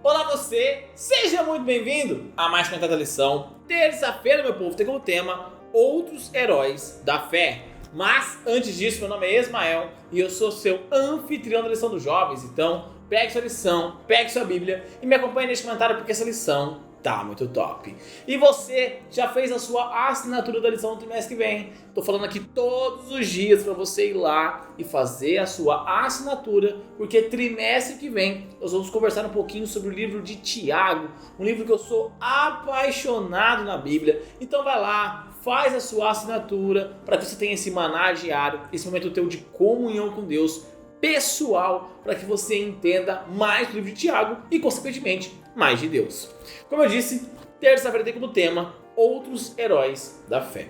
Olá você, seja muito bem-vindo a mais uma lição. Terça-feira, meu povo, tem como tema Outros Heróis da Fé. Mas, antes disso, meu nome é Ismael e eu sou seu anfitrião da lição dos jovens. Então, pegue sua lição, pegue sua Bíblia e me acompanhe neste comentário porque essa lição tá muito top. E você já fez a sua assinatura da lição do trimestre que vem? Tô falando aqui todos os dias para você ir lá e fazer a sua assinatura, porque trimestre que vem nós vamos conversar um pouquinho sobre o livro de Tiago, um livro que eu sou apaixonado na Bíblia. Então vai lá, faz a sua assinatura para que você tenha esse maná diário, esse momento teu de comunhão com Deus pessoal, para que você entenda mais do livro de Tiago e, consequentemente, mais de Deus. Como eu disse, terça-feira tem como tema Outros Heróis da Fé.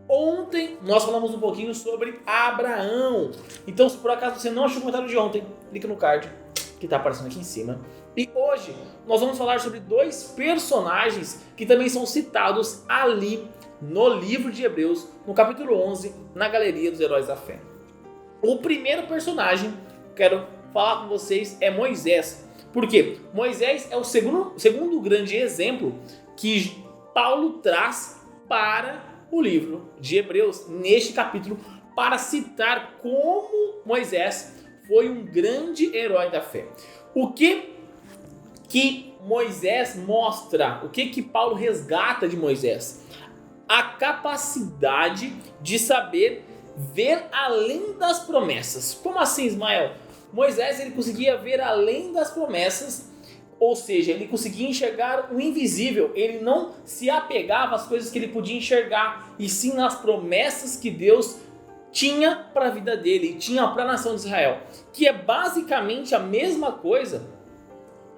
Ontem nós falamos um pouquinho sobre Abraão. Então, se por acaso você não achou o comentário de ontem, clica no card que está aparecendo aqui em cima. E hoje nós vamos falar sobre dois personagens que também são citados ali no livro de Hebreus, no capítulo 11, na Galeria dos Heróis da Fé. O primeiro personagem que quero falar com vocês é Moisés. Por quê? Moisés é o segundo grande exemplo que Paulo traz para o livro de Hebreus, neste capítulo, para citar como Moisés foi um grande herói da fé. O que Moisés mostra? O que Paulo resgata de Moisés? A capacidade de saber ver além das promessas. Como assim, Ismael? Moisés ele conseguia ver além das promessas, ou seja, ele conseguia enxergar o invisível. Ele não se apegava às coisas que ele podia enxergar, e sim nas promessas que Deus tinha para a vida dele e tinha para a nação de Israel, que é basicamente a mesma coisa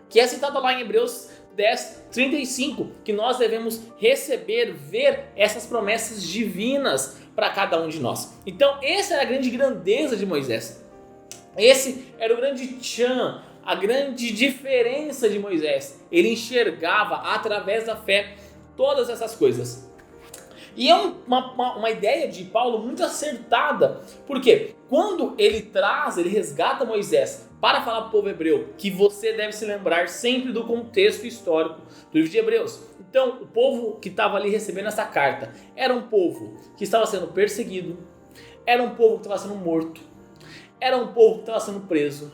que é citada lá em Hebreus 10:35, que nós devemos receber, ver essas promessas divinas para cada um de nós. Então, essa era a grande grandeza de Moisés. Esse era o grande tchan, a grande diferença de Moisés. Ele enxergava através da fé todas essas coisas. E é uma ideia de Paulo muito acertada, porque quando ele resgata Moisés para falar para o povo hebreu que você deve se lembrar sempre do contexto histórico do livro de Hebreus. Então, o povo que estava ali recebendo essa carta era um povo que estava sendo perseguido, era um povo que estava sendo morto, era um povo que estava sendo preso,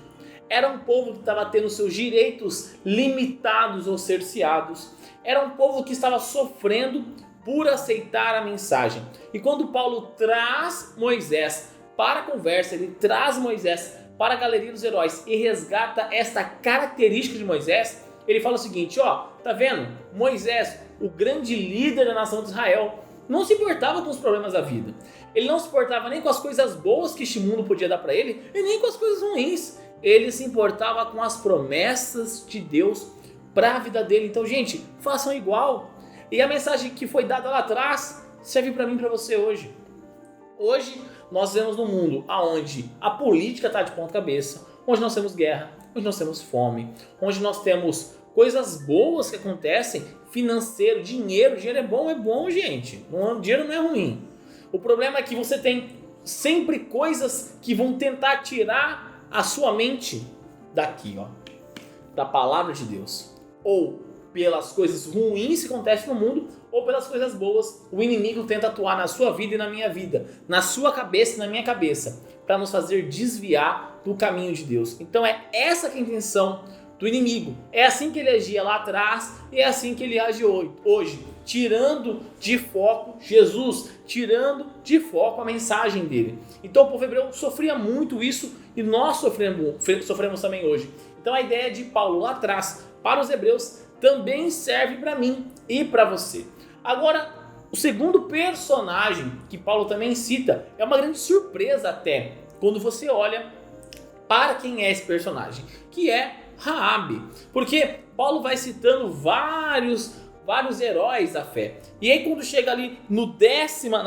era um povo que estava tendo seus direitos limitados ou cerceados, era um povo que estava sofrendo por aceitar a mensagem. E quando Paulo traz Moisés para a conversa, ele traz Moisés para a Galeria dos Heróis e resgata esta característica de Moisés, ele fala o seguinte, tá vendo? Moisés, o grande líder da nação de Israel, não se importava com os problemas da vida. Ele não se importava nem com as coisas boas que este mundo podia dar para ele, e nem com as coisas ruins. Ele se importava com as promessas de Deus para a vida dele. Então, gente, façam igual. E a mensagem que foi dada lá atrás serve para mim e para você hoje. Hoje nós vivemos num mundo onde a política está de ponta cabeça, onde nós temos guerra, onde nós temos fome, onde nós temos coisas boas que acontecem, financeiro, dinheiro é bom, gente. Dinheiro não é ruim. O problema é que você tem sempre coisas que vão tentar tirar a sua mente daqui, da palavra de Deus. Ou pelas coisas ruins que acontecem no mundo, ou pelas coisas boas, o inimigo tenta atuar na sua vida e na minha vida, na sua cabeça e na minha cabeça, para nos fazer desviar do caminho de Deus. Então é essa que é a intenção do inimigo. É assim que ele agia lá atrás e é assim que ele age hoje, tirando de foco Jesus, tirando de foco a mensagem dele. Então o povo hebreu sofria muito isso e nós sofremos também hoje. Então a ideia de Paulo lá atrás para os hebreus também serve para mim e para você. Agora, o segundo personagem que Paulo também cita é uma grande surpresa até, quando você olha para quem é esse personagem, que é Raabe. Porque Paulo vai citando vários heróis da fé. E aí quando chega ali na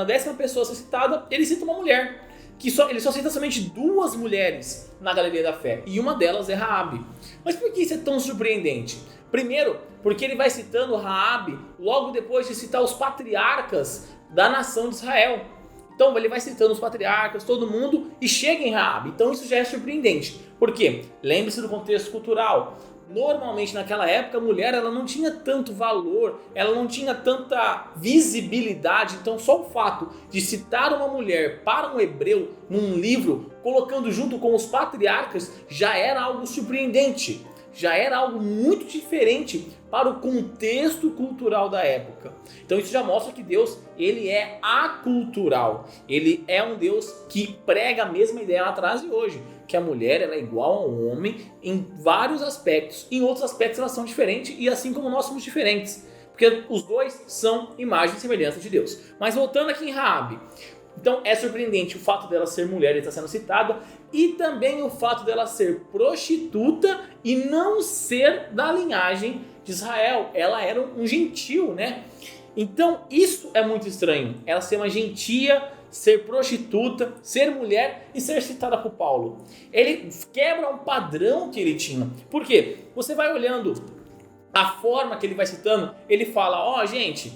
décima pessoa a ser citada, ele cita uma mulher. Ele só cita somente duas mulheres na Galeria da Fé. E uma delas é Raabe. Mas por que isso é tão surpreendente? Primeiro, porque ele vai citando Raabe logo depois de citar os patriarcas da nação de Israel. Então ele vai citando os patriarcas, todo mundo, e chega em Raabe. Então isso já é surpreendente. Por quê? Lembre-se do contexto cultural. normalmente naquela época a mulher ela não tinha tanto valor, ela não tinha tanta visibilidade. Então só o fato de citar uma mulher para um hebreu num livro, colocando junto com os patriarcas, já era algo surpreendente, já era algo muito diferente para o contexto cultural da época. Então isso já mostra que Deus, ele é acultural, ele é um Deus que prega a mesma ideia lá atrás e hoje, que a mulher ela é igual ao homem em vários aspectos, em outros aspectos elas são diferentes, e assim como nós somos diferentes, porque os dois são imagem e semelhança de Deus. Mas voltando aqui em Raabe, então é surpreendente o fato dela ser mulher e está sendo citada, e também o fato dela ser prostituta e não ser da linhagem de Israel. Ela era um gentil, né? Então isso é muito estranho, ela ser uma gentia, ser prostituta, ser mulher e ser citada por Paulo. Ele quebra um padrão que ele tinha. Por quê? Você vai olhando a forma que ele vai citando, ele fala, ó, gente,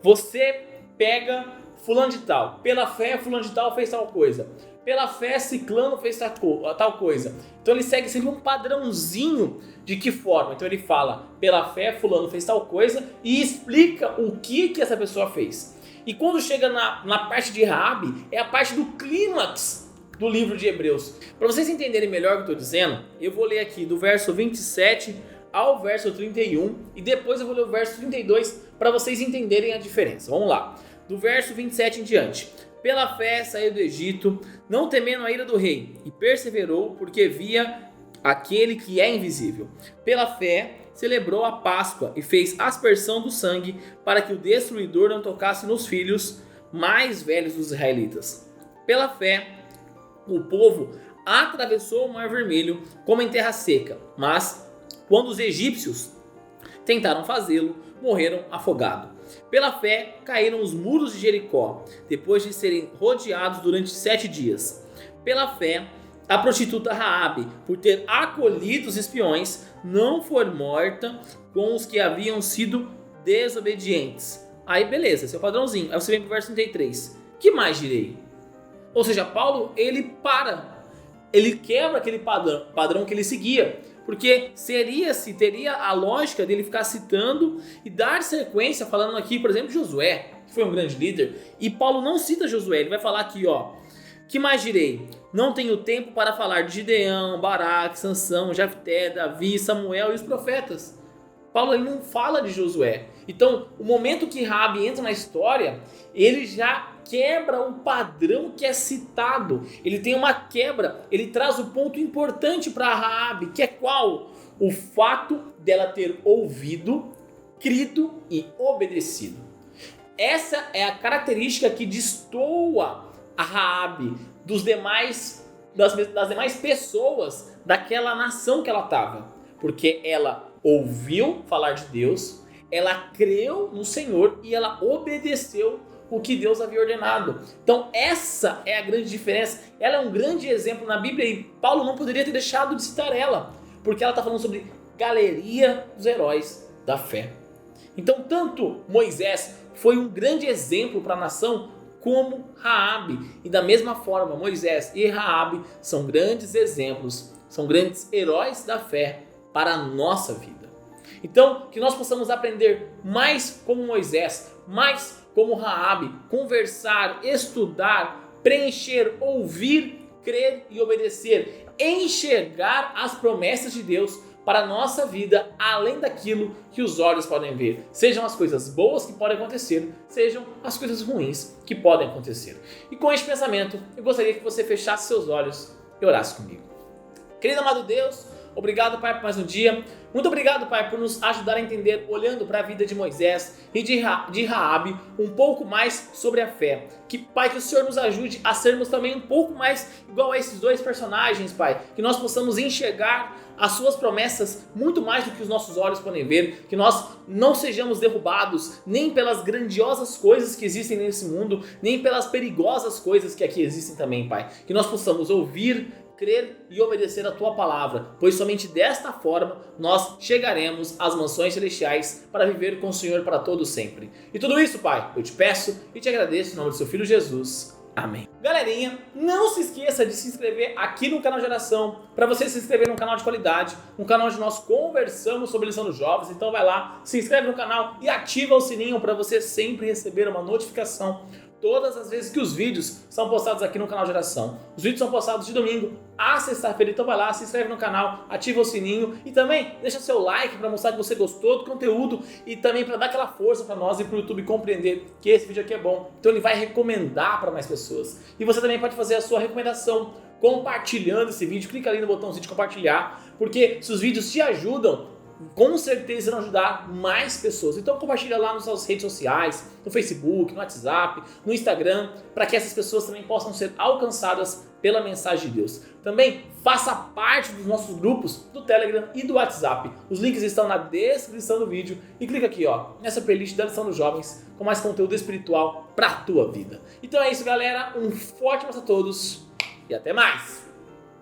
você pega fulano de tal, pela fé fulano de tal fez tal coisa, pela fé ciclano fez tal coisa. Então ele segue sempre um padrãozinho de que forma. Então ele fala, pela fé fulano fez tal coisa e explica o que essa pessoa fez. E quando chega na parte de Raabe, é a parte do clímax do livro de Hebreus. Para vocês entenderem melhor o que eu estou dizendo, eu vou ler aqui do verso 27 ao verso 31 e depois eu vou ler o verso 32 para vocês entenderem a diferença. Vamos lá. Do verso 27 em diante. Pela fé saiu do Egito, não temendo a ira do rei, e perseverou porque via aquele que é invisível. Pela fé celebrou a Páscoa e fez aspersão do sangue para que o destruidor não tocasse nos filhos mais velhos dos israelitas. Pela fé, o povo atravessou o Mar Vermelho como em terra seca, mas quando os egípcios tentaram fazê-lo, morreram afogados. Pela fé, caíram os muros de Jericó, depois de serem rodeados durante 7 dias. Pela fé, a prostituta Raabe, por ter acolhido os espiões, não foi morta com os que haviam sido desobedientes. Aí beleza, esse é o padrãozinho. Aí você vem para o verso 33. Que mais direi? Ou seja, Paulo, ele quebra aquele padrão que ele seguia. Porque teria a lógica dele ficar citando e dar sequência, falando aqui, por exemplo, Josué, que foi um grande líder. E Paulo não cita Josué, ele vai falar aqui, ó. Que mais direi? Não tenho tempo para falar de Gideão, Baraque, Sansão, Jefté, Davi, Samuel e os profetas. Paulo ele não fala de Josué. Então, o momento que Raabe entra na história, ele já quebra o padrão que é citado. Ele tem uma quebra, ele traz o ponto importante para Raabe, que é qual? O fato dela ter ouvido, crido e obedecido. Essa é a característica que destoa a Raabe das demais pessoas daquela nação que ela estava. Porque ela ouviu falar de Deus, ela creu no Senhor e ela obedeceu o que Deus havia ordenado. Então essa é a grande diferença. Ela é um grande exemplo na Bíblia e Paulo não poderia ter deixado de citar ela, porque ela está falando sobre galeria dos heróis da fé. Então tanto Moisés foi um grande exemplo para a nação, como Raabe. E da mesma forma, Moisés e Raabe são grandes exemplos, são grandes heróis da fé para a nossa vida. Então, que nós possamos aprender mais como Moisés, mais como Raabe, conversar, estudar, preencher, ouvir, crer e obedecer, enxergar as promessas de Deus para a nossa vida, além daquilo que os olhos podem ver. Sejam as coisas boas que podem acontecer, sejam as coisas ruins que podem acontecer. E com este pensamento, eu gostaria que você fechasse seus olhos e orasse comigo. Querido amado Deus, obrigado, Pai, por mais um dia. Muito obrigado, Pai, por nos ajudar a entender, olhando para a vida de Moisés e de Raabe, um pouco mais sobre a fé. Que, Pai, que o Senhor nos ajude a sermos também um pouco mais igual a esses dois personagens, Pai. Que nós possamos enxergar as suas promessas muito mais do que os nossos olhos podem ver. Que nós não sejamos derrubados nem pelas grandiosas coisas que existem nesse mundo, nem pelas perigosas coisas que aqui existem também, Pai. Que nós possamos ouvir, crer e obedecer a Tua palavra, pois somente desta forma nós chegaremos às mansões celestiais para viver com o Senhor para todo sempre. E tudo isso, Pai, eu te peço e te agradeço em nome do Seu Filho Jesus. Amém. Galerinha, não se esqueça de se inscrever aqui no canal Geração, para você se inscrever num canal de qualidade, um canal onde nós conversamos sobre lição dos jovens. Então vai lá, se inscreve no canal e ativa o sininho para você sempre receber uma notificação todas as vezes que os vídeos são postados aqui no canal Geração. Os vídeos são postados de domingo a sexta-feira, então vai lá, se inscreve no canal, ativa o sininho e também deixa seu like para mostrar que você gostou do conteúdo e também para dar aquela força para nós e para o YouTube compreender que esse vídeo aqui é bom. Então ele vai recomendar para mais pessoas. E você também pode fazer a sua recomendação compartilhando esse vídeo. Clica ali no botãozinho de compartilhar, porque se os vídeos te ajudam, com certeza irão ajudar mais pessoas. Então compartilha lá nas suas redes sociais, no Facebook, no WhatsApp, no Instagram, para que essas pessoas também possam ser alcançadas pela mensagem de Deus. Também faça parte dos nossos grupos do Telegram e do WhatsApp. Os links estão na descrição do vídeo e clica aqui, ó, nessa playlist da lição dos jovens com mais conteúdo espiritual para a tua vida. Então é isso, galera. Um forte abraço a todos e até mais.